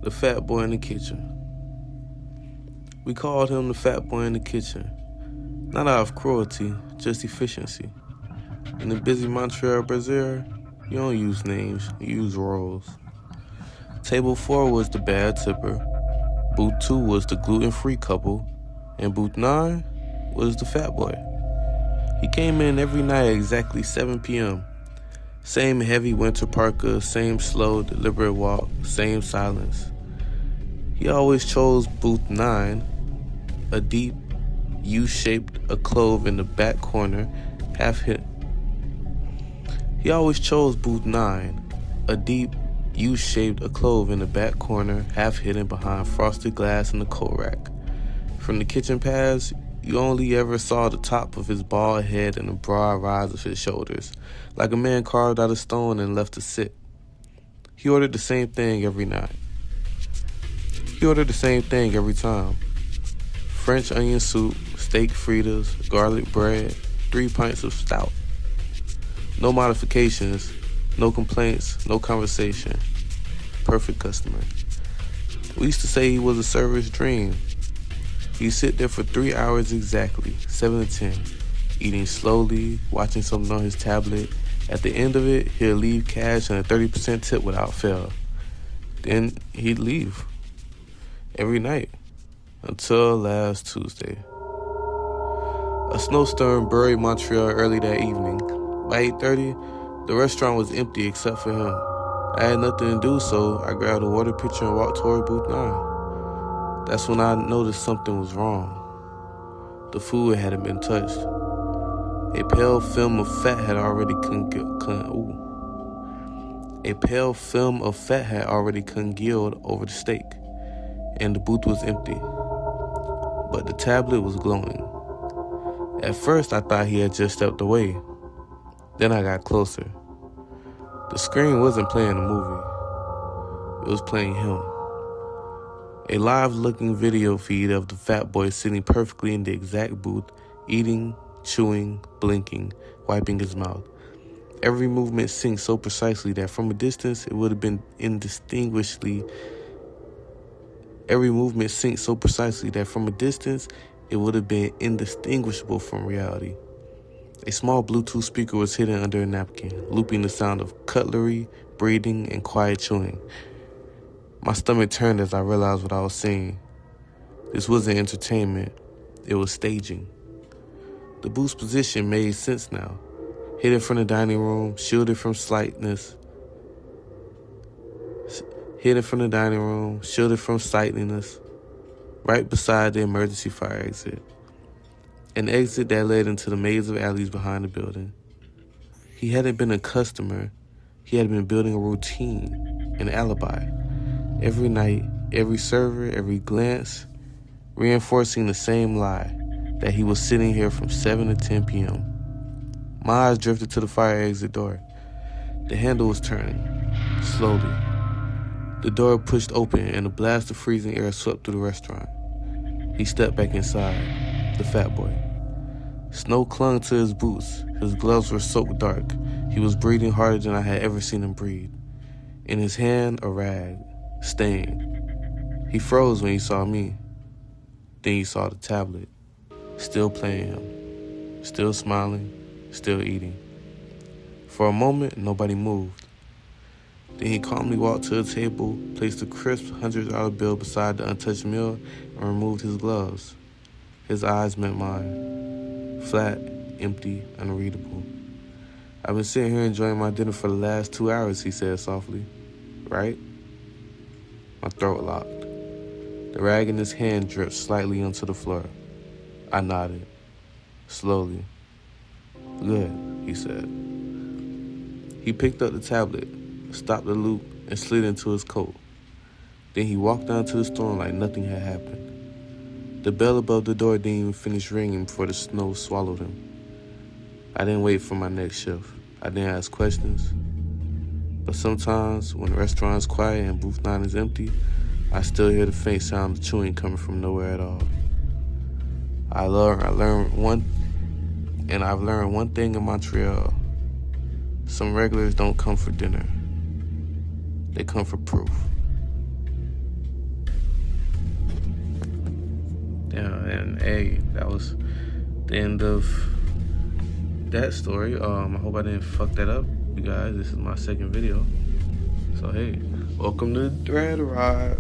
The Fat Boy in the Kitchen. We called him the Fat Boy in the Kitchen, not out of cruelty, just efficiency. In the busy Montreal Bazaar, you don't use names, you use roles. Table 4 was the bad tipper, booth 2 was the gluten-free couple, and booth 9 was the Fat Boy. He came in every night at exactly 7 p.m. Same heavy winter parka, same slow, deliberate walk, same silence. He always chose booth 9, a deep U-shaped alcove in the back corner, half hidden. He always chose booth 9, a deep U-shaped alcove in the back corner, half hidden behind frosted glass in the coat rack. From the kitchen paths, you only ever saw the top of his bald head and the broad rise of his shoulders, like a man carved out of stone and left to sit. He ordered the same thing every night. He ordered the same thing every time. French onion soup, steak fritas, garlic bread, 3 pints of stout. No modifications, no complaints, no conversation. Perfect customer. We used to say he was a server's dream. He'd sit there for 3 hours exactly, 7 to 10, eating slowly, watching something on his tablet. At the end of it, he'll leave cash and a 30% tip without fail. Then he'd leave. Every night. Until last Tuesday. A snowstorm buried Montreal early that evening. By 8:30, the restaurant was empty except for him. I had nothing to do, so I grabbed a water pitcher and walked toward booth 9. That's when I noticed something was wrong. The food hadn't been touched. A pale film of fat had already congealed over the steak, and the booth was empty. But the tablet was glowing. At first, I thought he had just stepped away. Then I got closer. The screen wasn't playing a movie. It was playing him. A live-looking video feed of the Fat Boy sitting perfectly in the exact booth, eating, chewing, blinking, wiping his mouth. Every movement synced so precisely that from a distance it would have been indistinguishable from reality. A small Bluetooth speaker was hidden under a napkin, looping the sound of cutlery, breathing, and quiet chewing. My stomach turned as I realized what I was seeing. This wasn't entertainment, it was staging. The booth's position made sense now. Hidden from the dining room, shielded from sightliness, right beside the emergency fire exit. An exit that led into the maze of alleys behind the building. He hadn't been a customer, he had been building a routine, an alibi. Every night, every server, every glance, reinforcing the same lie, that he was sitting here from 7 to 10 p.m. My eyes drifted to the fire exit door. The handle was turning, slowly. The door pushed open and a blast of freezing air swept through the restaurant. He stepped back inside, the Fat Boy. Snow clung to his boots. His gloves were soaked dark. He was breathing harder than I had ever seen him breathe. In his hand, a rag, stained. He froze when he saw me. Then he saw the tablet, still playing him, still smiling, still eating. For a moment, nobody moved. Then he calmly walked to a table, placed a crisp $100 bill beside the untouched meal, and removed his gloves. His eyes met mine, flat, empty, unreadable. I've been sitting here enjoying my dinner for the last 2 hours, he said softly. Right? My throat locked. The rag in his hand dripped slightly onto the floor. I nodded, slowly. Good, he said. He picked up the tablet, stopped the loop, and slid into his coat. Then he walked down to the storm like nothing had happened. The bell above the door didn't even finish ringing before the snow swallowed him. I didn't wait for my next shift. I didn't ask questions. But sometimes, when the restaurant's quiet and booth 9 is empty, I still hear the faint sound of chewing coming from nowhere at all. I've learned one thing in Montreal. Some regulars don't come for dinner. They come for proof. And hey, that was the end of that story. I hope I didn't fuck that up, you guys. This is my second video. So hey, welcome to Dread Ride.